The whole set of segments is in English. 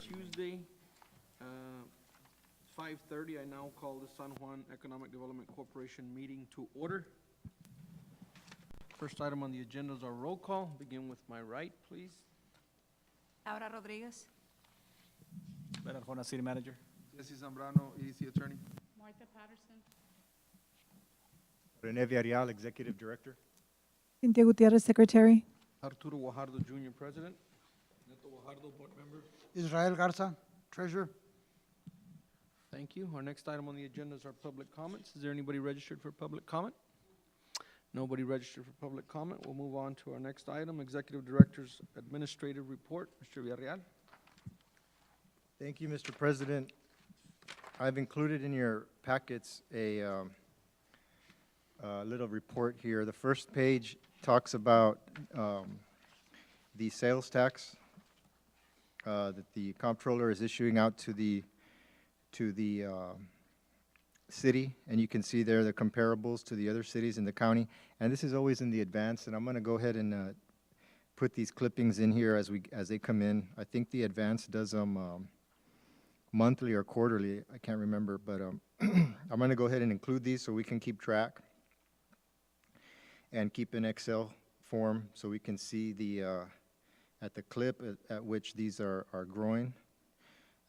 Tuesday, 5:30. I now call the San Juan Economic Development Corporation meeting to order. First item on the agenda is our roll call. Begin with my right, please. Laura Rodriguez. Ben Arjona, City Manager. Jesse Zambrano, EDC Attorney. Martha Patterson. Rene Villarreal, Executive Director. Cynthia Gutierrez, Secretary. Arturo Guajardo, Jr., President. Neto Guajardo, Board Member. Israel Garza, Treasurer. Thank you. Our next item on the agenda is our public comments. Is there anybody registered for public comment? Nobody registered for public comment. We'll move on to our next item, Executive Director's Administrative Report. Mr. Villarreal. Thank you, Mr. President. I've included in your packets a little report here. The first page talks about the sales tax that the comptroller is issuing out to the city, and you can see there the comparables to the other cities in the county. And this is always in the advance, and I'm going to go ahead and put these clippings in here as they come in. I think the advance does them monthly or quarterly. I can't remember, but I'm going to go ahead and include these so we can keep track and keep an Excel form so we can see the at the clip at which these are growing,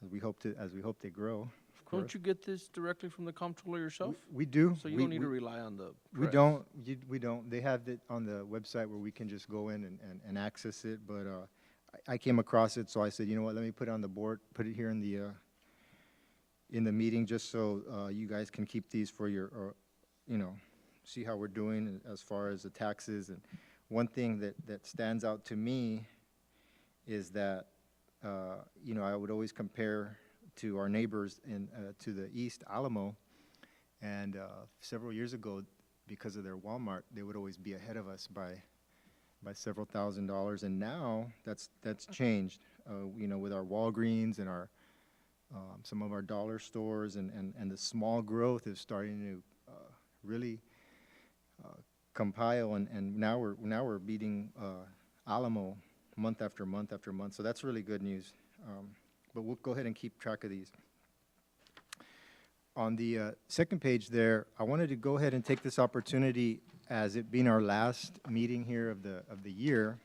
as we hope they grow. Don't you get this directly from the comptroller yourself? We do. So you don't need to rely on the We press? we don't. They have it on the website where we can just go in and access it, but I came across it, so I said, you know what, let me put it on the board, put it here in the meeting, just so you guys can keep these for your, see how we're doing as far as the taxes. And one thing that stands out to me is that, I would always compare to our neighbors to the east, Alamo, and several years ago, because of their Walmart, they would always be ahead of us by several $1,000s, and now that's changed. With our Walgreens and our some of our dollar stores, and the small growth is starting to really compile, and now we're beating Alamo month after month after month. So that's really good news. But we'll go ahead and keep track of these. On the second page there, I wanted to go ahead and take this opportunity, as it being our last meeting here of the year,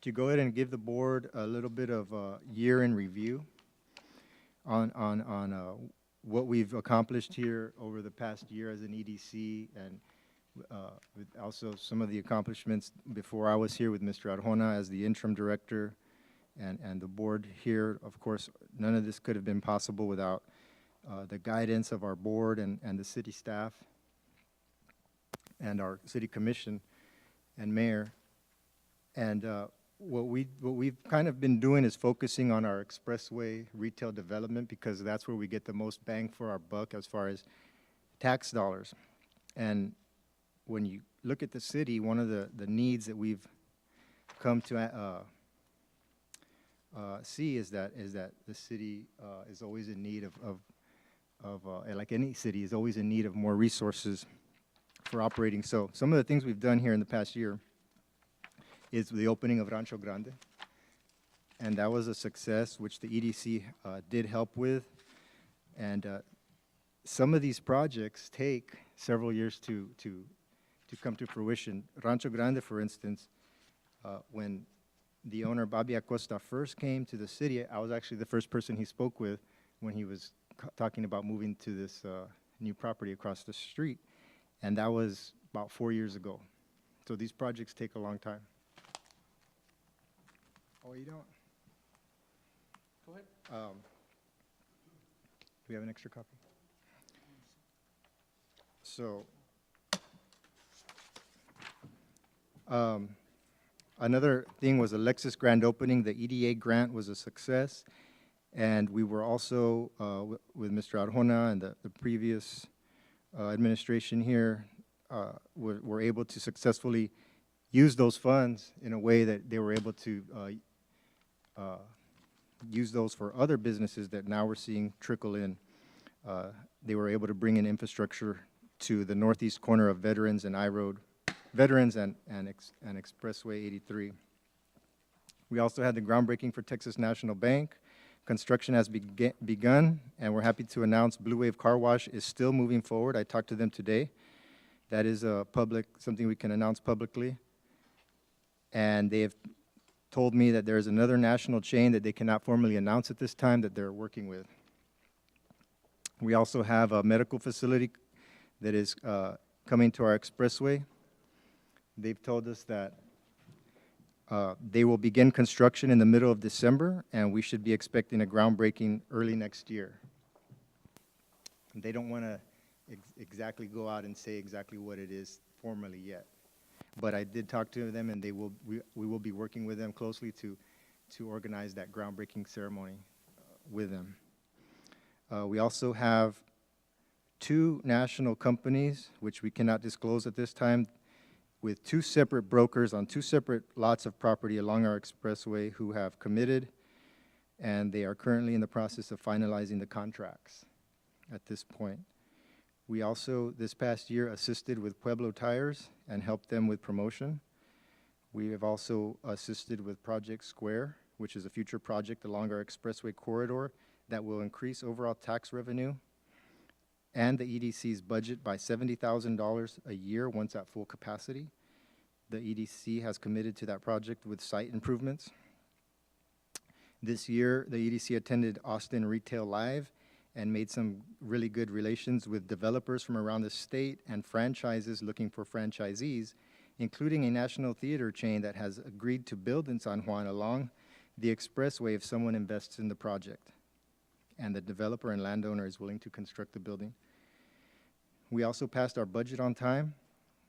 to go ahead and give the board a little bit of a year in review on what we've accomplished here over the past year as an EDC, and with also some of the accomplishments before I was here with Mr. Arjona as the interim director, and the board here. Of course, none of this could have been possible without the guidance of our board and the city staff and our city commission and mayor. And what we've kind of been doing is focusing on our expressway retail development, because that's where we get the most bang for our buck as far as tax dollars. And when you look at the city, one of the needs that we've come to see is that the city is always in need of like any city, is always in need of more resources for operating. So some of the things we've done here in the past year is the opening of Rancho Grande, and that was a success, which the EDC did help with. And some of these projects take several years to come to fruition. Rancho Grande, for instance, when the owner, Bobby Acosta, first came to the city, I was actually the first person he spoke with when he was talking about moving to this new property across the street, and that was about 4 years ago. So these projects take a long time. Oh, you don't? Go ahead. Do we have an extra copy? So, another thing was the Lexus grand opening. The EDA grant was a success, and we were also, with Mr. Arjona and the previous administration here, were able to successfully use those funds in a way that they were able to use those for other businesses that now we're seeing trickle in. They were able to bring in infrastructure to the northeast corner of Veterans and Expressway 83. We also had the groundbreaking for Texas National Bank. Construction has begun, and we're happy to announce Blue Wave Car Wash is still moving forward. I talked to them today. That is something we can announce publicly. And they have told me that there's another national chain that they cannot formally announce at this time that they're working with. We also have a medical facility that is coming to our expressway. They've told us that they will begin construction in the middle of December, and we should be expecting a groundbreaking early next year. They don't want to exactly go out and say exactly what it is formally yet. But I did talk to them, and we will be working with them closely to organize that groundbreaking ceremony with them. We also have 2 national companies, which we cannot disclose at this time, with 2 separate brokers on 2 separate lots of property along our expressway who have committed, and they are currently in the process of finalizing the contracts at this point. We also, this past year, assisted with Pueblo Tires and helped them with promotion. We have also assisted with Project Square, which is a future project along our expressway corridor that will increase overall tax revenue and the EDC's budget by $70,000 a year once at full capacity. The EDC has committed to that project with site improvements. This year, the EDC attended Austin Retail Live and made some really good relations with developers from around the state and franchises looking for franchisees, including a national theater chain that has agreed to build in San Juan along the expressway if someone invests in the project, and the developer and landowner is willing to construct the building. We also passed our budget on time.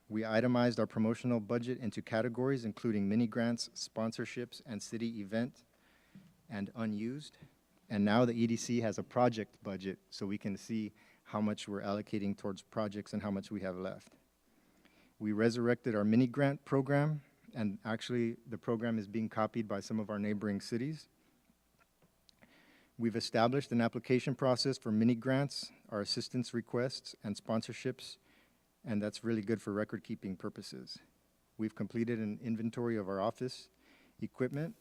We itemized our promotional budget into categories, including mini grants, sponsorships, and city event, and unused. And now the EDC has a project budget, so we can see how much we're allocating towards projects and how much we have left. We resurrected our mini grant program, and actually the program is being copied by some of our neighboring cities. We've established an application process for mini grants, our assistance requests, and sponsorships, and that's really good for record-keeping purposes. We've completed an inventory of our office equipment.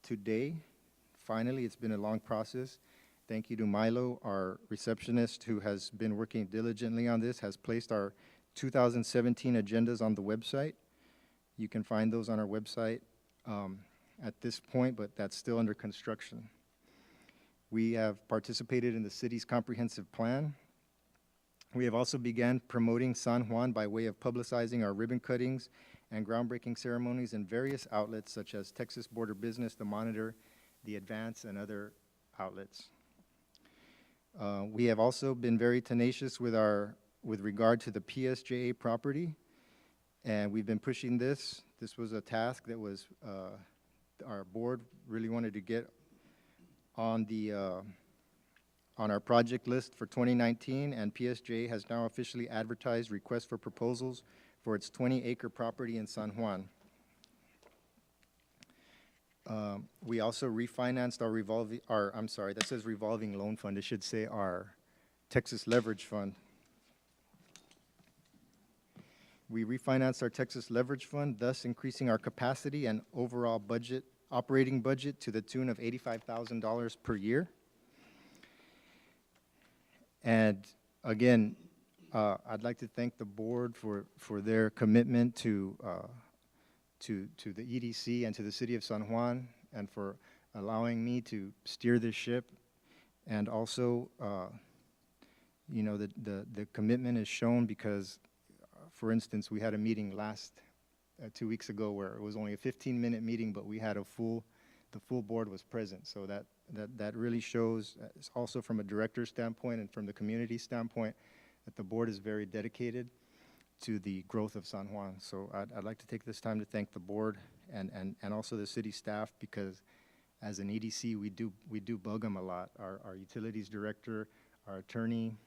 Today, finally, it's been a long process. Thank you to Milo, our receptionist, who has been working diligently on this, has placed our 2017 agendas on the website. You can find those on our website at this point, but that's still under construction. We have participated in the city's comprehensive plan. We have also began promoting San Juan by way of publicizing our ribbon cuttings and groundbreaking ceremonies in various outlets such as Texas Border Business, The Monitor, The Advance, and other outlets. We have also been very tenacious with regard to the PSJA property, and we've been pushing this. This was a task that was our board really wanted to get on our project list for 2019, and PSJA has now officially advertised requests for proposals for its 20-acre property in San Juan. We also refinanced that says revolving loan fund. It should say our Texas Leverage Fund. We refinanced our Texas Leverage Fund, thus increasing our capacity and overall operating budget to the tune of $85,000 per year. And again, I'd like to thank the board for their commitment to the EDC and to the city of San Juan, and for allowing me to steer this ship. And also, the commitment is shown because, for instance, we had a meeting 2 weeks ago where it was only a 15-minute meeting, but we had the full board was present. So that really shows, also from a director's standpoint and from the community standpoint, that the board is very dedicated to the growth of San Juan. So I'd like to take this time to thank the board and also the city staff, because as an EDC, we do bug them a lot. Our utilities director, our attorney,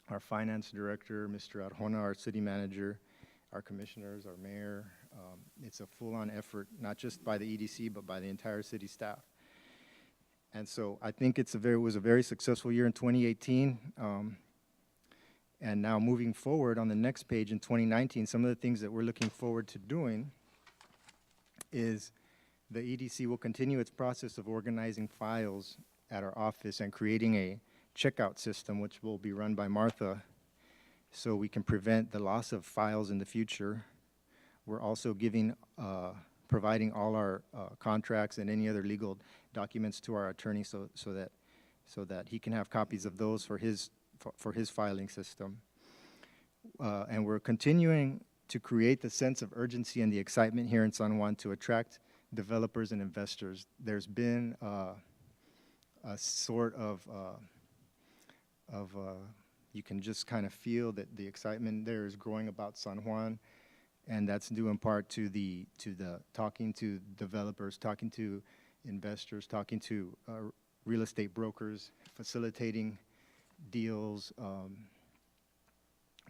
our finance director, Mr. Arjona, our city manager, our commissioners, our mayor. It's a full-on effort, not just by the EDC, but by the entire city staff. And so I think it was a very successful year in 2018. And now moving forward on the next page in 2019, some of the things that we're looking forward to doing is the EDC will continue its process of organizing files at our office and creating a checkout system, which will be run by Martha, so we can prevent the loss of files in the future. We're also providing all our contracts and any other legal documents to our attorney so that he can have copies of those for his filing system. And we're continuing to create the sense of urgency and the excitement here in San Juan to attract developers and investors. There's been a sort of you can just kind of feel that the excitement there is growing about San Juan, and that's due in part to the talking to developers, talking to investors, talking to real estate brokers, facilitating deals.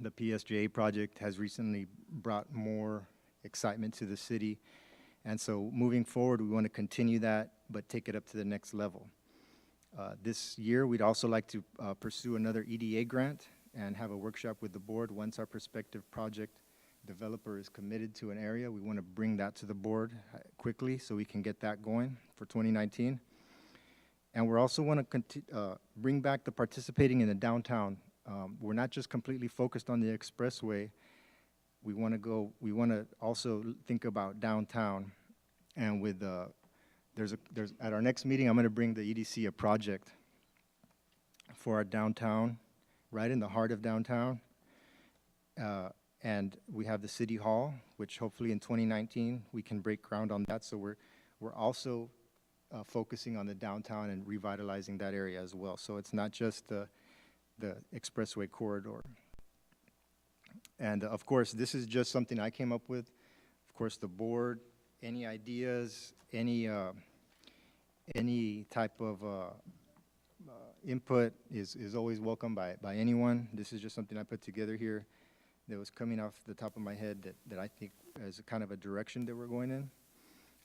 The PSJA project has recently brought more excitement to the city, and so moving forward, we want to continue that, but take it up to the next level. This year, we'd also like to pursue another EDA grant and have a workshop with the board. Once our prospective project developer is committed to an area, we want to bring that to the board quickly so we can get that going for 2019. And we also want to bring back the participating in the downtown. We're not just completely focused on the expressway. We want to also think about downtown. And with at our next meeting, I'm going to bring the EDC a project for our downtown, right in the heart of downtown. And we have the City Hall, which hopefully in 2019 we can break ground on that. So we're also focusing on the downtown and revitalizing that area as well. So it's not just the expressway corridor. And of course, this is just something I came up with. Of course, the board, any ideas, any type of input is always welcome by anyone. This is just something I put together here that was coming off the top of my head that I think is a kind of a direction that we're going in.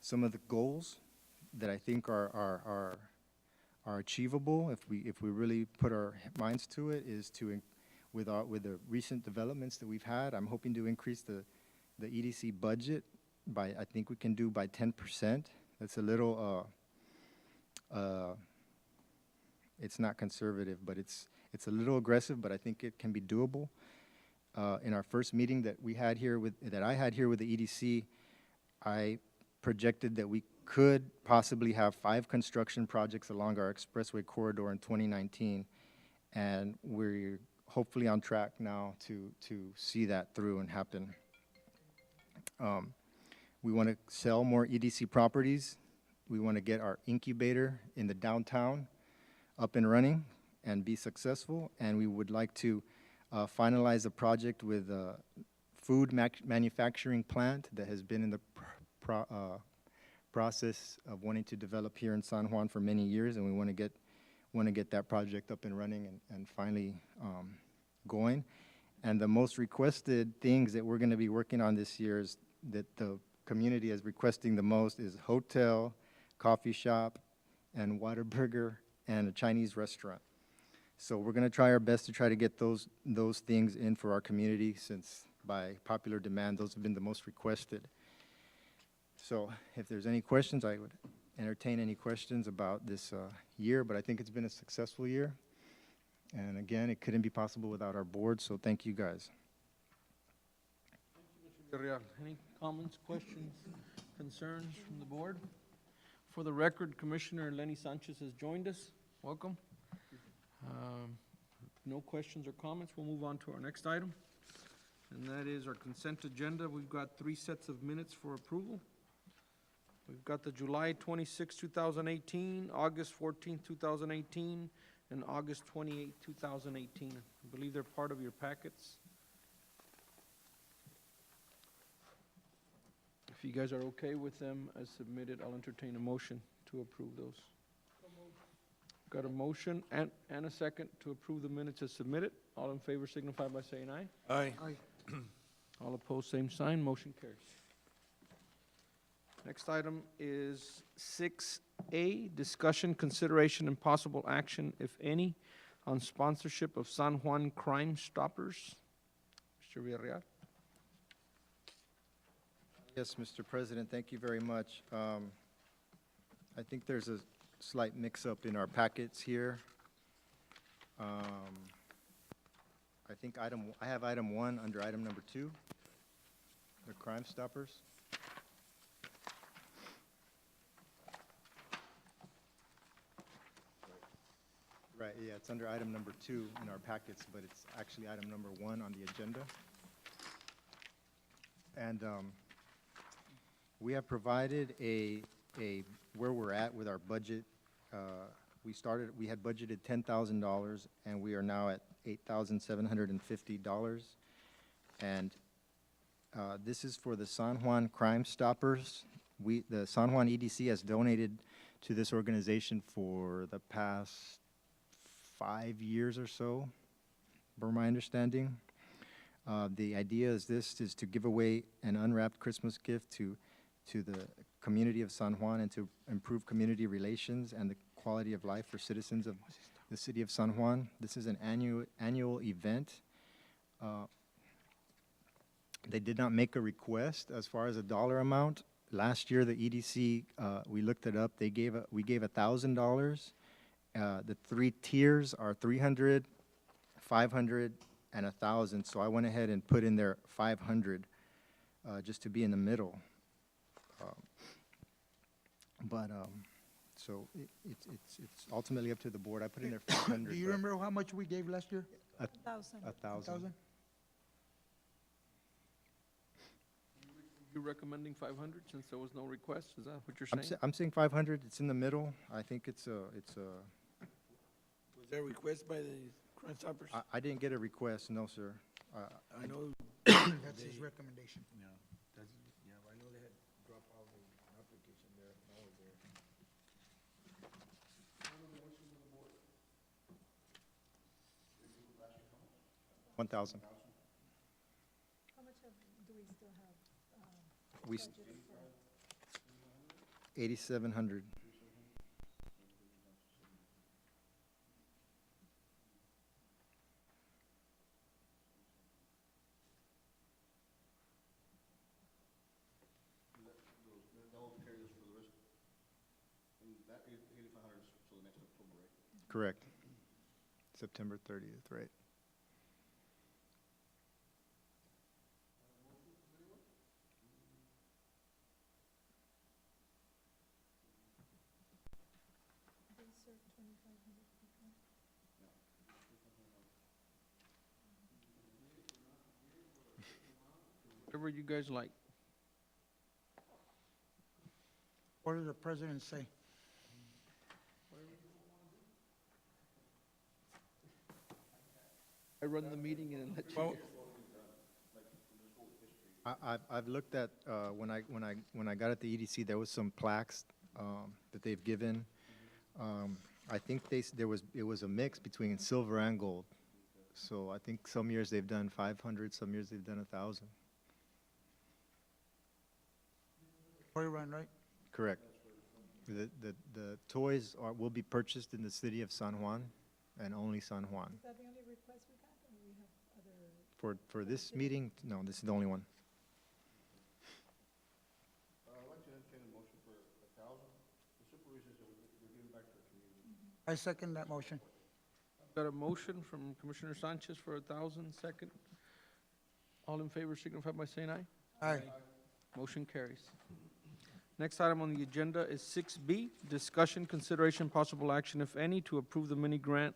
Some of the goals that I think are achievable if we really put our minds to it is to, with the recent developments that we've had, I'm hoping to increase the EDC budget by, I think we can do by 10%. That's a little, it's not conservative, but it's a little aggressive, but I think it can be doable. In our first meeting that I had here with the EDC, I projected that we could possibly have 5 construction projects along our expressway corridor in 2019, and we're hopefully on track now to see that through and happen. We want to sell more EDC properties. We want to get our incubator in the downtown up and running and be successful, and we would like to finalize a project with a food manufacturing plant that has been in the process of wanting to develop here in San Juan for many years, and we want to get that project up and running and finally going. And the most requested things that we're going to be working on this year is that the community is requesting the most is hotel, coffee shop, and Whataburger, and a Chinese restaurant. So we're going to try our best to try to get those things in for our community, since by popular demand, those have been the most requested. So if there's any questions, I would entertain any questions about this year, but I think it's been a successful year. And again, it couldn't be possible without our board, so thank you guys. Thank you, Mr. Villarreal. Any comments, questions, concerns from the board? For the record, Commissioner Lenny Sanchez has joined us. Welcome. No questions or comments. We'll move on to our next item, and that is our consent agenda. We've got 3 sets of minutes for approval. We've got the July 26, 2018, August 14, 2018, and August 28, 2018. I believe they're part of your packets. If you guys are okay with them as submitted, I'll entertain a motion to approve those. Got a motion and a second to approve the minutes as submitted. All in favor signify by saying aye. Aye. All opposed, same sign. Motion carries. Next item is 6A, discussion, consideration, and possible action, if any, on sponsorship of San Juan Crime Stoppers. Mr. Villarreal. Yes, Mr. President, thank you very much. I think there's a slight mix-up in our packets here. I think I have item 1 under item number 2, the Crime Stoppers. Right, yeah, it's under item number 2 in our packets, but it's actually item number 1 on the agenda. And we have provided where we're at with our budget. We had budgeted $10,000, and we are now at $8,750. And this is for the San Juan Crime Stoppers. The San Juan EDC has donated to this organization for the past 5 years or so, per my understanding. The idea is to give away an unwrapped Christmas gift to the community of San Juan and to improve community relations and the quality of life for citizens of the city of San Juan. This is an annual event. They did not make a request as far as a dollar amount. Last year, the EDC, we looked it up, we gave $1,000. The 3 tiers are 300, 500, and 1,000. So I went ahead and put in there 500, just to be in the middle. So it's ultimately up to the board. I put in there 500. Do you remember how much we gave last year? 1,000. 1,000. You recommending 500 since there was no request? Is that what you're I'm, saying? I'm saying 500. It's in the middle. I think it's a. Was there a request by the Crime Stoppers? I didn't get a request. No, sir. I know. That's his recommendation. Yeah, I know they had dropped off the application there, that was there. 1,000. How much do we still have? We. 8,700. Correct. September 30th, right? Whatever you guys like. What does the president say? I run the meeting and let you. Well, I've looked at, when I got at the EDC, there was some plaques that they've given. I think it was a mix between silver and gold. So I think some years they've done 500, some years they've done 1,000. Toy run, right? Correct. The toys will be purchased in the city of San Juan and only San Juan. Is that the only request we got, or we have other? For this meeting, no, this is the only one. I'd like to entertain a motion for 1,000. The supervisors that we're giving back to the community. I second that motion. Got a motion from Commissioner Sanchez for 1,000, second. All in favor signify by saying aye. Aye. Motion carries. Next item on the agenda is 6B, discussion, consideration, possible action, if any, to approve the mini grant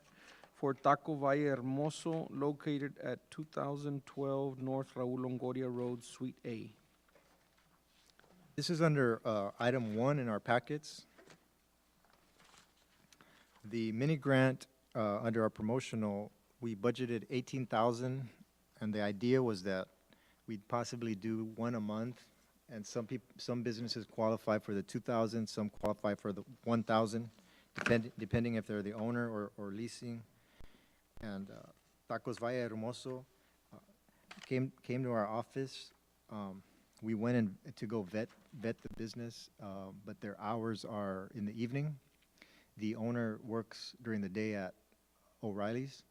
for Taco Valle Hermoso located at 2012 North Raul Longoria Road, Suite A. This is under item 1 in our packets. The mini grant under our promotional, we budgeted 18,000, and the idea was that we'd possibly do one a month, and some businesses qualify for the 2,000, some qualify for the 1,000, depending if they're the owner or leasing. And Tacos Valle Hermoso came to our office. We went in to go vet the business, but their hours are in the evening. The owner works during the day at O'Reilly's.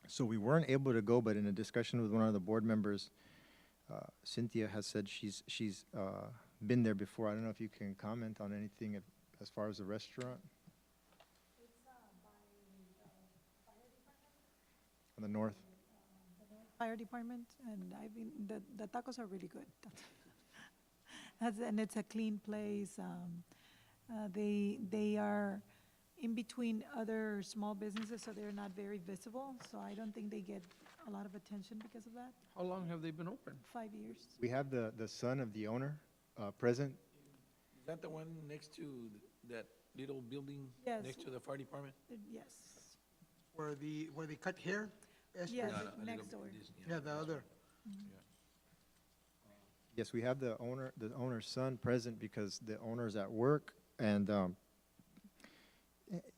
So we weren't able to go, but in a discussion with one of the board members, Cynthia has said she's been there before. I don't know if you can comment on anything as far as the restaurant. On the north. Fire department, and I've been, the tacos are really good. And it's a clean place. They are in between other small businesses, so they're not very visible. So I don't think they get a lot of attention because of that. How long have they been open? 5 years. We have the son of the owner present. Is that the one next to that little building? Yes. Next to the fire department? Yes. Where they cut hair? Esther? Yes, No, no, a next little- door. this- Yeah, the other. Yes, we have the owner's son present because the owner's at work, and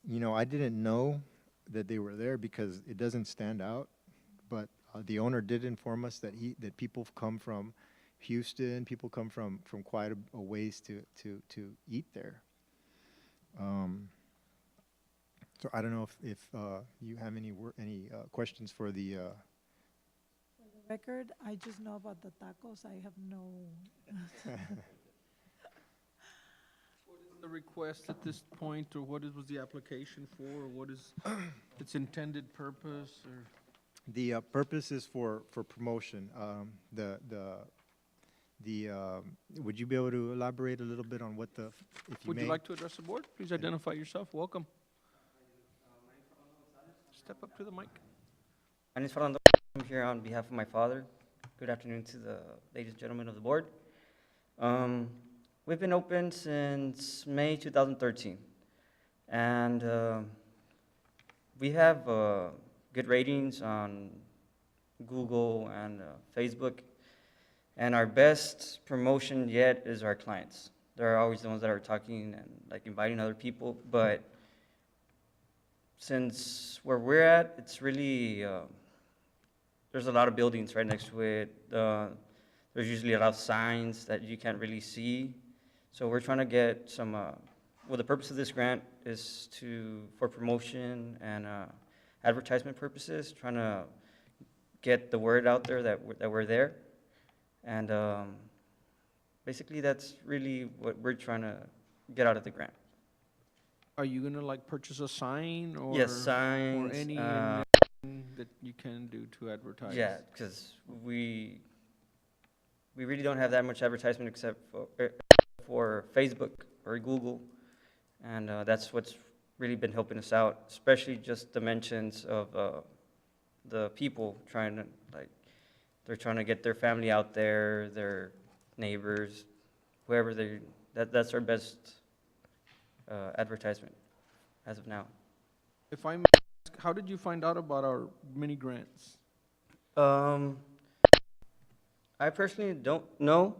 you know, I didn't know that they were there because it doesn't stand out, but the owner did inform us that people come from Houston, people come from quite a ways to eat there. So I don't know if you have any questions for the. Record, I just know about the tacos. I have no, What is the request at this point, or what was the application for, or what is its intended purpose, or? The purpose is for promotion. Would you be able to elaborate a little bit on what if you Would may? you like to address the board? Please identify yourself. Welcome. Step up to the mic. My name is Fernando. I'm here on behalf of my father. Good afternoon to the ladies and gentlemen of the board. We've been open since May 2013, and we have good ratings on Google and Facebook, and our best promotion yet is our clients. They're always the ones that are talking and like inviting other people, but since where we're at, it's really, there's a lot of buildings right next to it. There's usually a lot of signs that you can't really see. So we're trying to get some, well, the purpose of this grant is for promotion and advertisement purposes, trying to get the word out there that we're there. And basically that's really what we're trying to get out of the grant. Are you gonna like purchase a sign or? Yes, signs. Or any that you can do to advertise? Yeah, because we really don't have that much advertisement except for Facebook or Google, and that's what's really been helping us out, especially just the mentions of the people trying to, like, they're trying to get their family out there, their neighbors, whoever that's our best advertisement as of now. If I may ask, how did you find out about our mini grants? I personally don't know.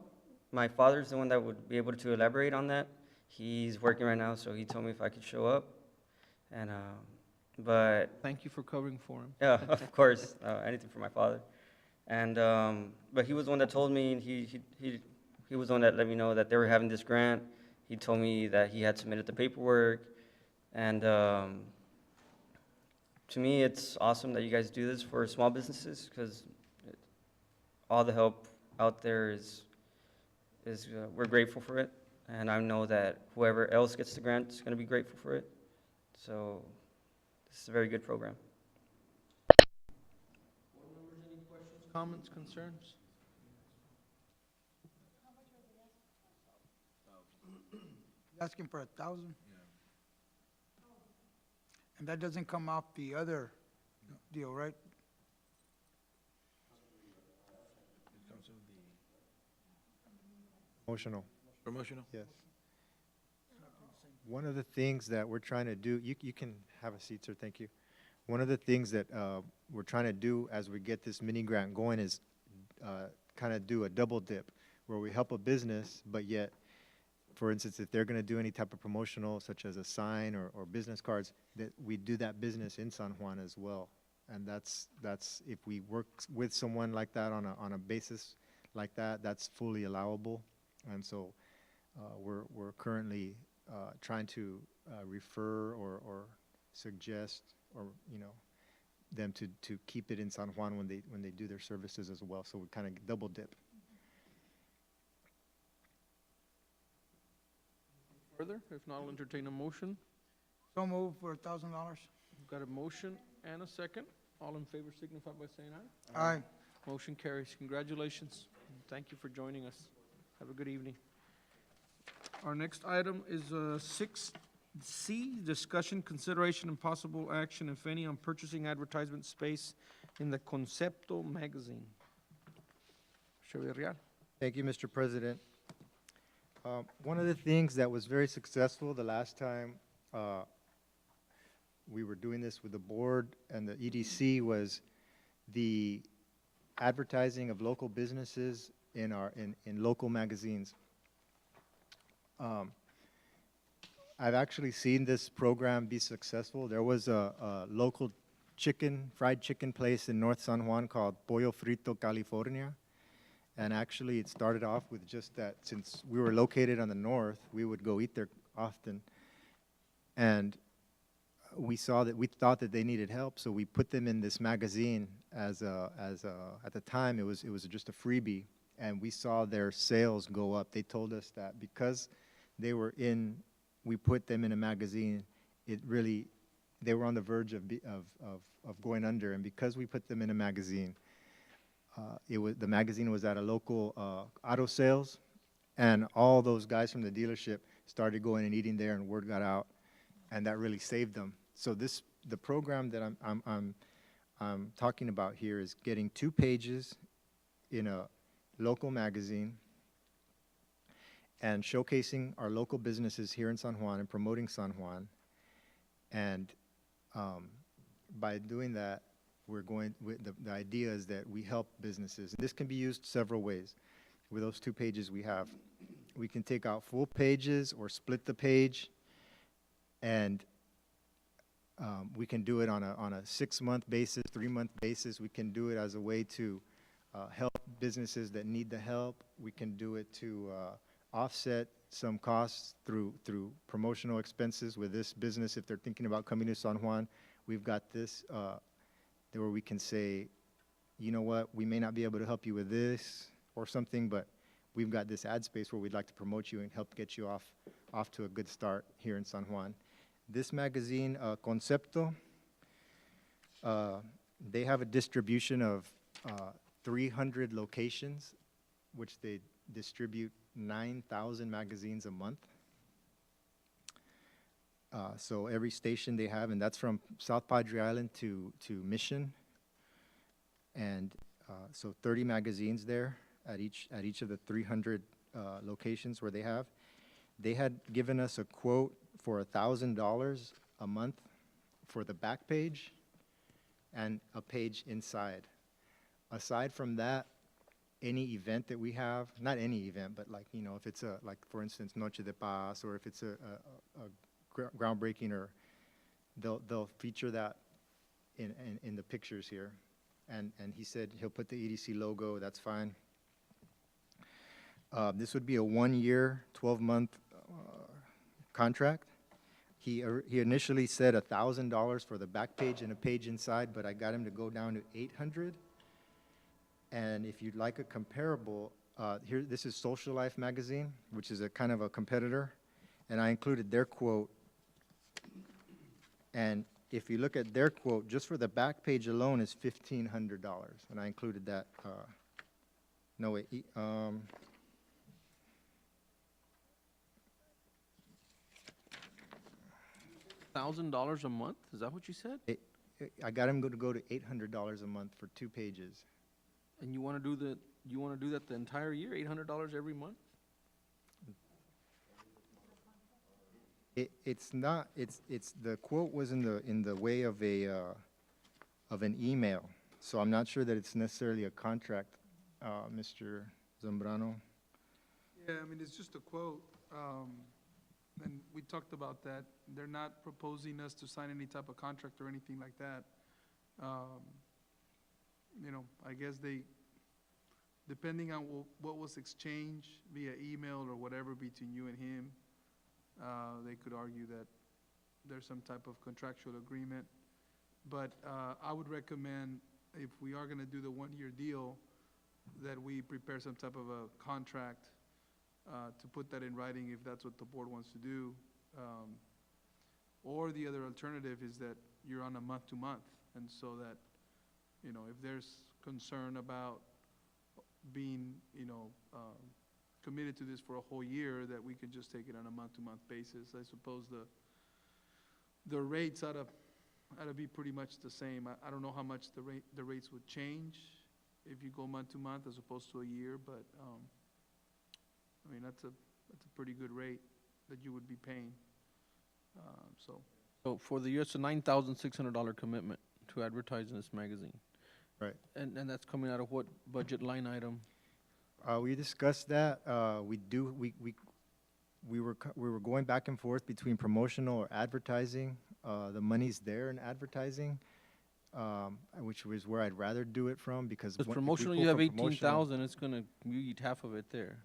My father's the one that would be able to elaborate on that. He's working right now, so he told me if I could show up. And but Thank you for covering for him. yeah, of course, anything for my father. And but he was the one that told me. And he was the one that let me know that they were having this grant. He told me that he had submitted the paperwork, and to me, it's awesome that you guys do this for small businesses because all the help out there is we're grateful for it, and I know that whoever else gets the grant is going to be grateful for it. So this is a very good program. Board members, any questions, comments, concerns? Asking for 1,000? And that doesn't come off the other deal, right? It comes with the Promotional. promotional? Yes. One of the things that we're trying to do, you can have a seat, sir, thank you. One of the things that we're trying to do as we get this mini grant going is kind of do a double dip, where we help a business, but yet, for instance, if they're going to do any type of promotional, such as a sign or business cards, that we do that business in San Juan as well. And that's if we work with someone like that on a basis like that, that's fully allowable. And so we're currently trying to refer or suggest, or them to keep it in San Juan when they do their services as well. So we kind of double dip. Further? If not, I'll entertain a motion. So move for $1,000. We've got a motion and a second. All in favor signify by saying aye. Aye. Motion carries. Congratulations. Thank you for joining us. Have a good evening. Our next item is 6C, discussion, consideration, and possible action, if any, on purchasing advertisement space in the Concepto magazine. Mr. Villarreal. Thank you, Mr. President. One of the things that was very successful the last time we were doing this with the board and the EDC was the advertising of local businesses in local magazines. I've actually seen this program be successful. There was a local fried chicken place in North San Juan called Pollo Frito, California. And actually, it started off with just that, since we were located on the north, we would go eat there often. And we thought that they needed help, so we put them in this magazine at the time, it was just a freebie, and we saw their sales go up. They told us that because we put them in a magazine, they were on the verge of going under, and because we put them in a magazine, the magazine was at a local auto sales, and all those guys from the dealership started going and eating there, and word got out, and that really saved them. So the program that I'm talking about here is getting 2 pages in a local magazine and showcasing our local businesses here in San Juan and promoting San Juan. And by doing that, the idea is that we help businesses. This can be used several ways. With those 2 pages we have, we can take out full pages or split the page, and we can do it on a 6-month basis, 3-month basis. We can do it as a way to help businesses that need the help. We can do it to offset some costs through promotional expenses with this business. If they're thinking about coming to San Juan, we've got this where we can say, you know what, we may not be able to help you with this or something, but we've got this ad space where we'd like to promote you and help get you off to a good start here in San Juan. This magazine, Concepto, they have a distribution of 300 locations, which they distribute 9,000 magazines a month. So every station they have, and that's from South Padre Island to Mission, and so 30 magazines there at each of the 300 locations where they have. They had given us a quote for $1,000 a month for the back page and a page inside. Aside from that, any event that we have, not any event, but like, you know, if it's like for instance, Noche de Paz, or if it's a groundbreaking, or they'll feature that in the pictures here. And he said he'll put the EDC logo, that's fine. This would be a 1-year, 12-month contract. He initially said $1,000 for the back page and a page inside, but I got him to go down to $800. And if you'd like a comparable, this is Social Life magazine, which is a kind of a competitor, and I included their quote. And if you look at their quote, just for the back page alone is $1,500, and I included that. No wait, $1,000 a month? Is that what you said? I got him to go to $800 a month for 2 pages. And you want to do that the entire year, $800 every month? It's not. It's the quote was in the way of an email, so I'm not sure that it's necessarily a contract, Mr. Zambrano. Yeah, I mean, it's just a quote, and we talked about that. They're not proposing us to sign any type of contract or anything like that. You know, I guess depending on what was exchanged via email or whatever between you and him, they could argue that there's some type of contractual agreement. But I would recommend, if we are going to do the 1-year deal, that we prepare some type of a contract to put that in writing if that's what the board wants to do. Or the other alternative is that you're on a month-to-month, and so that, you know, if there's concern about being, committed to this for a whole year, that we can just take it on a month-to-month basis. I suppose the rates ought to be pretty much the same. I don't know how much the rates would change if you go month-to-month as opposed to a year, but, I mean, that's a pretty good rate that you would be paying. So, So for the year, it's a $9,600 commitment to advertise in this magazine. Right. And that's coming out of what budget line item? We discussed that. We were going back and forth between promotional or advertising. The money's there in advertising, which was where I'd rather do it from, because Because if we promotional, pull you have from promotional- 18,000, it's gonna, you eat half of it there.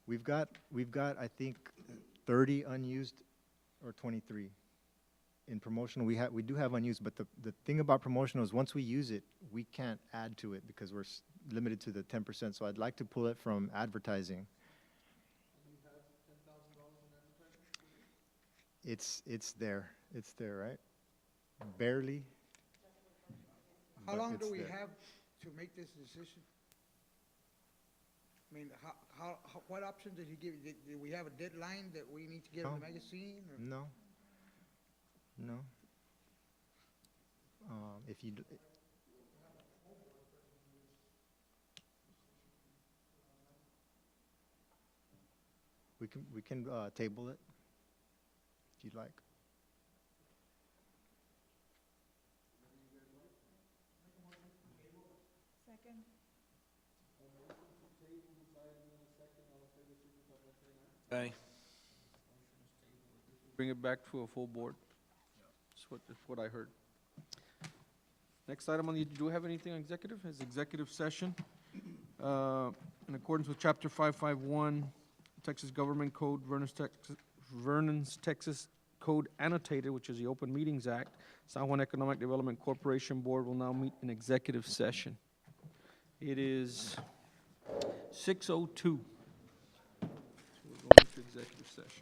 We've got, I think, 30 unused, or 23. In promotional, we do have unused, but the thing about promotional is once we use it, we can't add to it because we're limited to the 10%. So I'd like to pull it from advertising. It's there, right? Barely. How but long it's do we there. have to make this decision? I mean, what option did he give? Did we have a deadline that we need to get in No. the magazine? Or? No. No. If you, we can table it, if you'd like. Second. Aye. Bring it back to a full board. That's what I heard. Next item on the, do we have anything on executive? Is executive session. In accordance with Chapter 551, Texas Government Code, Vernon's Texas Code Annotated, which is the Open Meetings Act, San Juan Economic Development Corporation Board will now meet in executive session. It is 6:02. So we're going to executive session.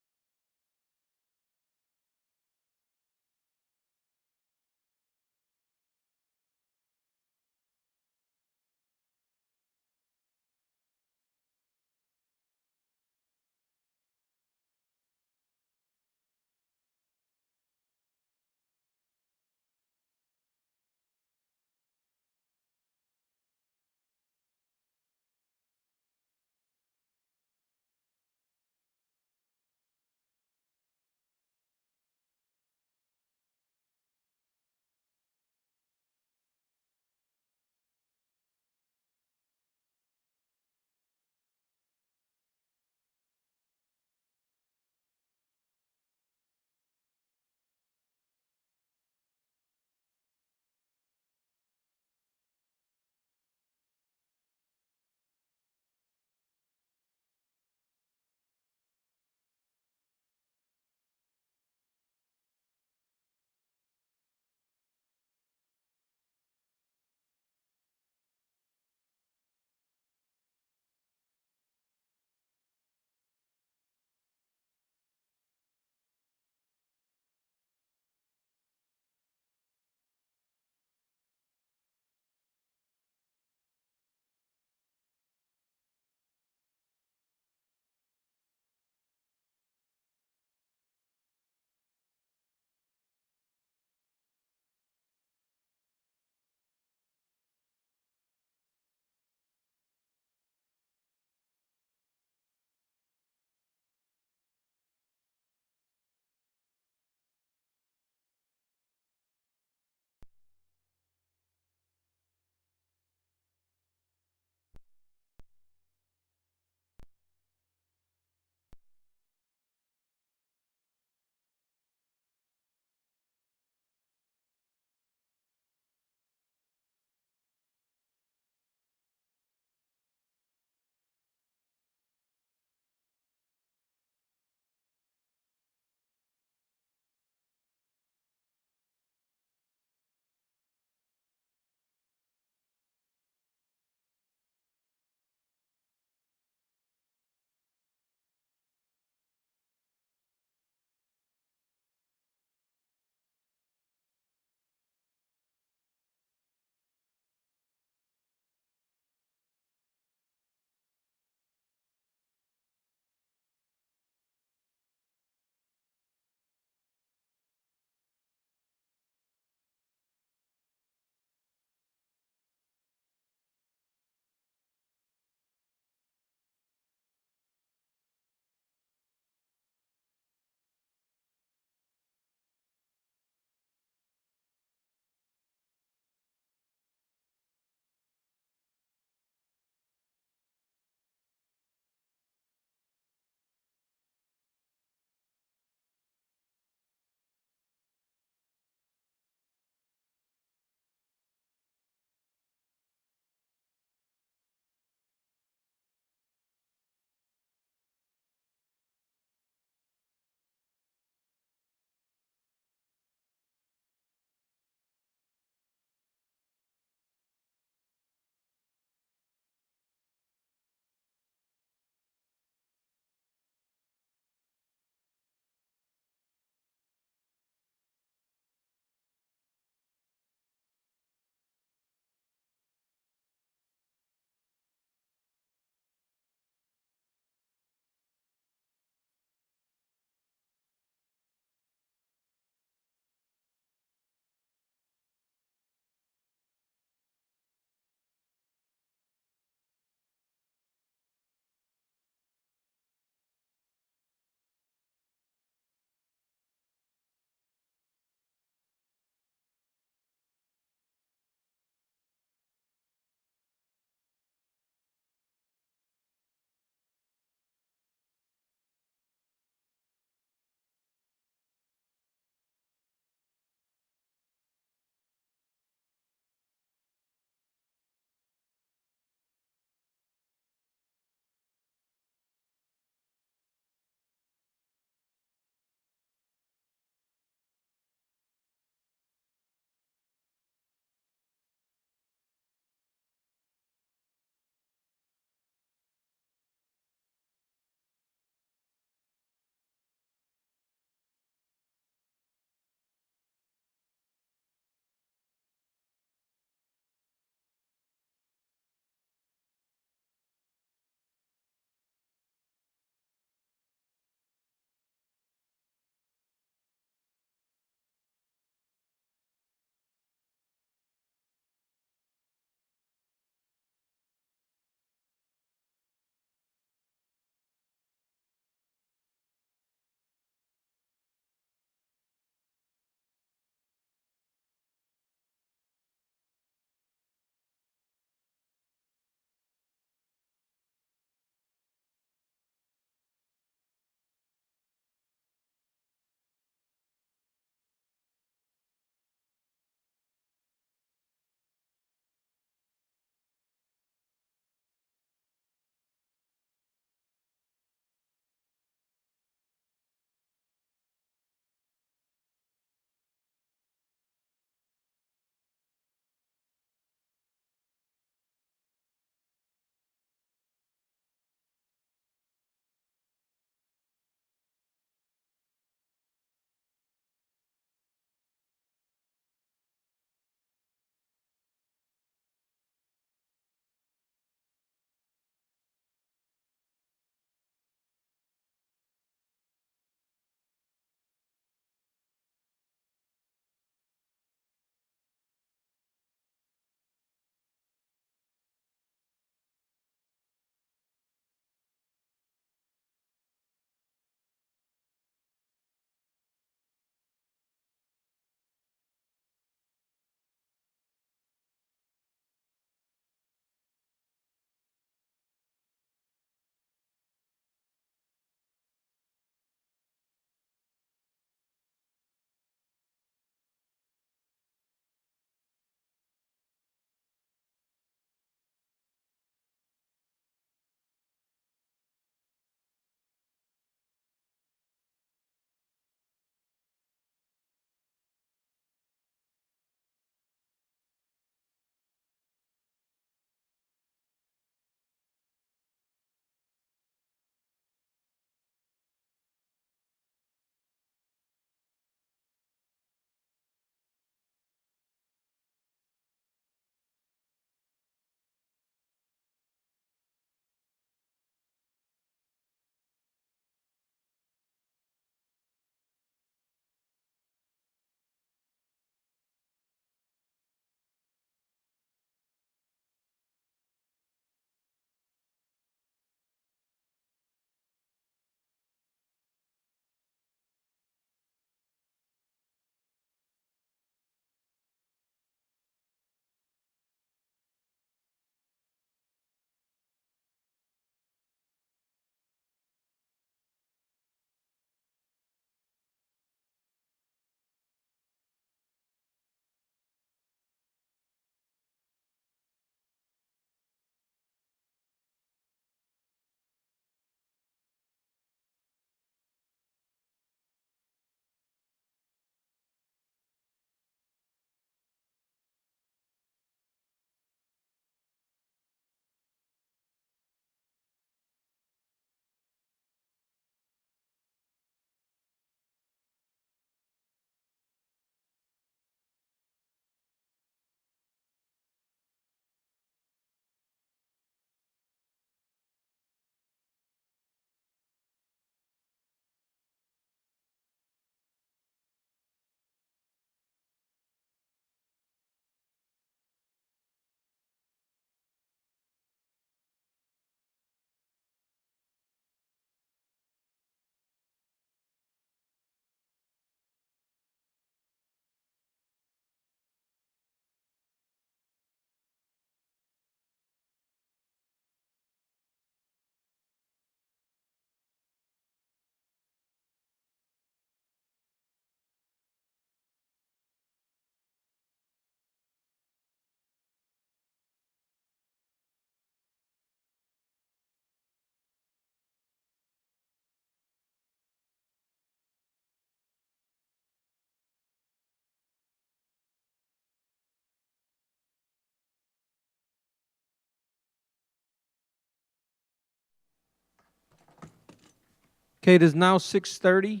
Okay, it is now 6:30.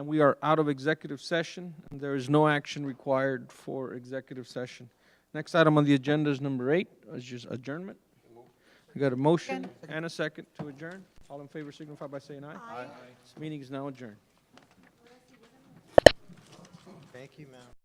We are out of executive session, and there is no action required for executive session. Next item on the agenda is number 8, is just adjournment. We got a motion and a second to adjourn. All in favor signify by saying aye. Aye. This meeting is now adjourned. Thank you, ma'am.